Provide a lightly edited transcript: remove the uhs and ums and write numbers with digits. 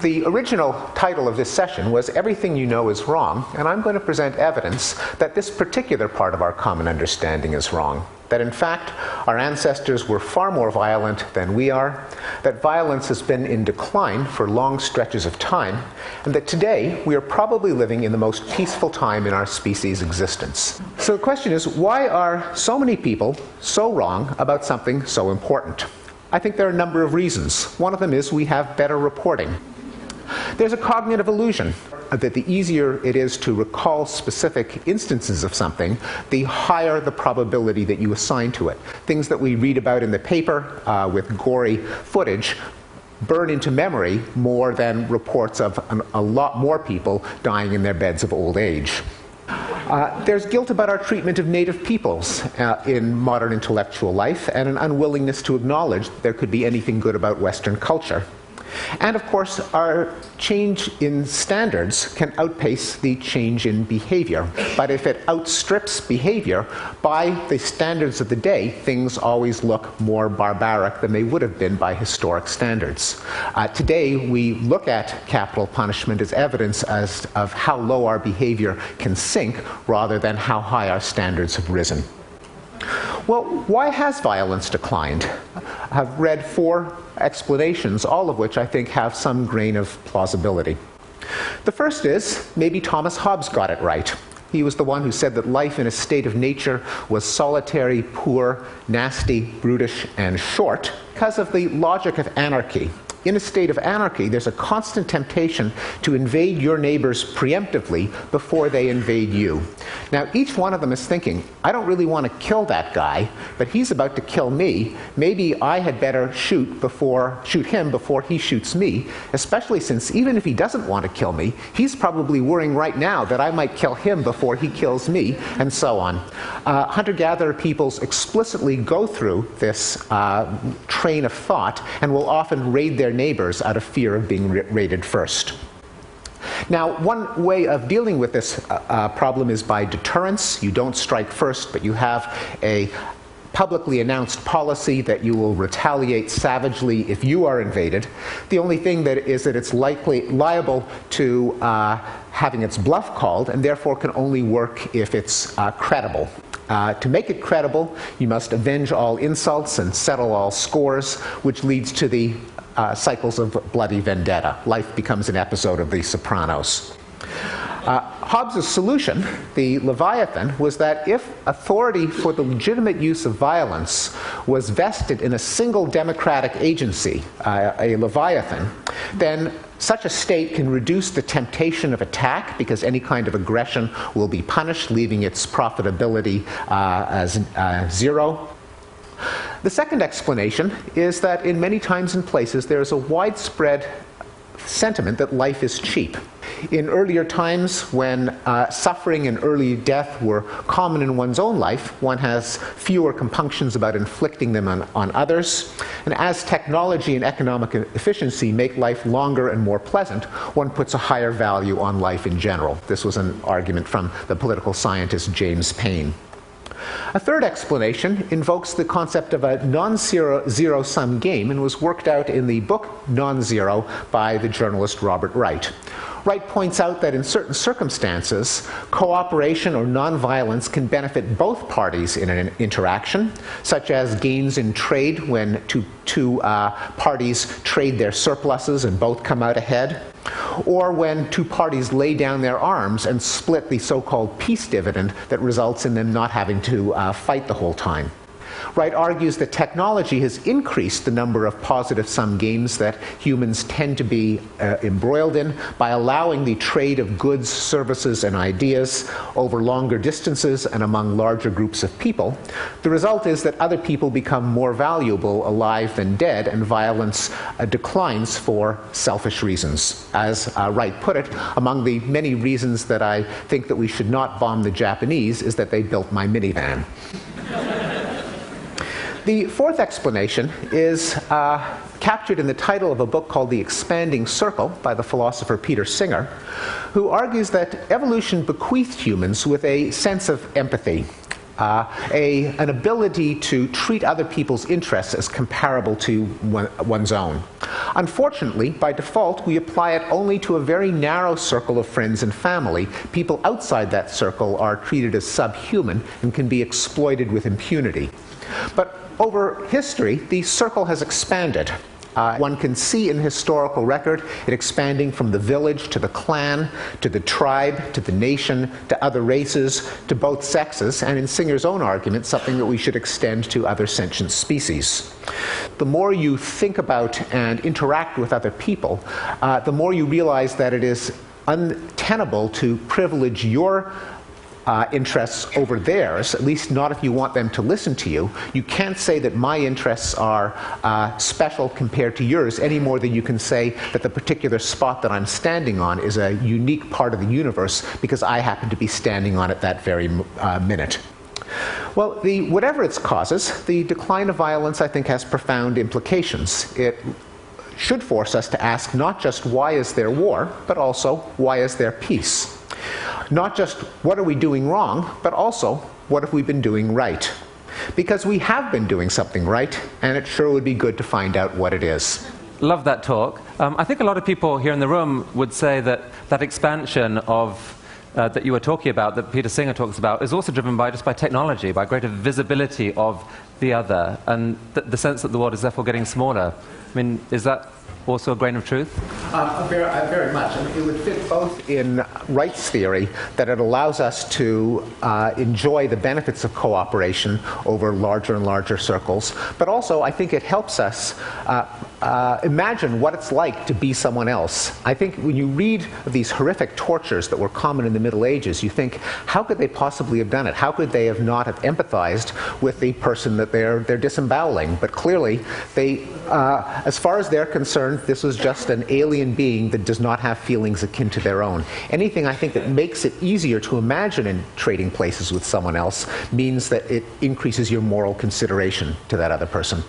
The original title of this session was Everything You Know is Wrong, and I'm going to present evidence that this particular part of our common understanding is wrong. That in fact, our ancestors were far more violent than we are, that violence has been in decline for long stretches of time, and that today we are probably living in the most peaceful time in our species' existence. So the question is, why are so many people so wrong about something so important? I think there are a number of reasons. One of them is we have better reporting. There's a cognitive illusion that the easier it is to recall specific instances of something, the higher the probability that you assign to it. Things that we read about in the paper with gory footage burn into memory more than reports of a lot more people dying in their beds of old age. There's guilt about our treatment of native peoples in modern intellectual life, and an unwillingness to acknowledge that there could be anything good about Western culture. And of course, our change in standards can outpace the change in behavior. But if it outstrips behavior, by the standards of the day, things always look more barbaric than they would have been by historic standards. Today, we look at capital punishment as evidence of how low our behavior can sink rather than how high our standards have risen. Well, why has violence declined? I've read 4 explanations, all of which I think have some grain of plausibility. The first is, maybe Thomas Hobbes got it right. He was the one who said that life in a state of nature was solitary, poor, nasty, brutish, and short because of the logic of anarchy. In a state of anarchy, there's a constant temptation to invade your neighbors preemptively before they invade you. Now, each one of them is thinking, I don't really want to kill that guy, but he's about to kill me. Maybe I had better shoot him before he shoots me, especially since even if he doesn't want to kill me, he's probably worrying right now that I might kill him before he kills me, and so on. Hunter-gatherer peoples explicitly go through this train of thought and will often raid their neighbors out of fear of being raided first. Now, one way of dealing with this problem is by deterrence. You don't strike first, but you have a publicly announced policy that you will retaliate savagely if you are invaded. The only thing that it's liable to having its bluff called, and therefore can only work if it's credible. To make it credible, you must avenge all insults and settle all scores, which leads to the cycles of bloody vendetta. Life becomes an episode of The Sopranos. Hobbes' solution, the Leviathan, was that if authority for the legitimate use of violence was vested in a single democratic agency, a Leviathan, then such a state can reduce the temptation of attack because any kind of aggression will be punished, leaving its profitability as zero. The second explanation is that in many times and places there is a widespread sentiment that life is cheap. In earlier times, when suffering and early death were common in one's own life, one has fewer compunctions about inflicting them on others. And as technology and economic efficiency make life longer and more pleasant, one puts a higher value on life in general. This was an argument from the political scientist James Paine. A third explanation invokes the concept of a non-zero-sum game and was worked out in the book Non-Zero by the journalist Robert Wright. Wright points out that in certain circumstances, cooperation or nonviolence can benefit both parties in an interaction, such as gains in trade when two parties trade their surpluses and both come out ahead, or when two parties lay down their arms and split the so-called peace dividend that results in them not having to fight the whole time. Wright argues that technology has increased the number of positive-sum games that humans tend to be embroiled in by allowing the trade of goods, services, and ideas over longer distances and among larger groups of people. The result is that other people become more valuable alive than dead, and violence declines for selfish reasons. As Wright put it, among the many reasons that I think that we should not bomb the Japanese is that they built my minivan. The fourth explanation is captured in the title of a book called The Expanding Circle by the philosopher Peter Singer, who argues that evolution bequeathed humans with a sense of empathy. an ability to treat other people's interests as comparable to one's own. Unfortunately, by default, we apply it only to a very narrow circle of friends and family. People outside that circle are treated as subhuman and can be exploited with impunity. But over history, the circle has expanded. One can see in historical record it expanding from the village to the clan, to the tribe, to the nation, to other races, to both sexes, and in Singer's own argument, something that we should extend to other sentient species. The more you think about and interact with other people, the more you realize that it is untenable to privilege your interests over theirs, at least not if you want them to listen to you. You can't say that my interests are special compared to yours any more than you can say that the particular spot that I'm standing on is a unique part of the universe because I happen to be standing on it that very minute. Well, whatever its causes, the decline of violence, I think, has profound implications. It should force us to ask not just why is there war, but also why is there peace? Not just what are we doing wrong, but also what have we been doing right? Because we have been doing something right, and it sure would be good to find out what it is. Love that talk. I think a lot of people here in the room would say that that expansion of that you were talking about, that Peter Singer talks about, is also driven by technology, by greater visibility of the other, and the sense that the world is therefore getting smaller. I mean, is that also a grain of truth? Very much. I mean, it would fit both in rights theory, that it allows us to enjoy the benefits of cooperation over larger and larger circles, but also I think it helps us imagine what it's like to be someone else. I think when you read these horrific tortures that were common in the Middle Ages, you think, how could they possibly have done it? How could they have not have empathized with the person that they're disemboweling? But clearly, they, as far as they're concerned, this was just an alien being that does not have feelings akin to their own. Anything, I think, that makes it easier to imagine in trading places with someone else means that it increases your moral consideration to that other person.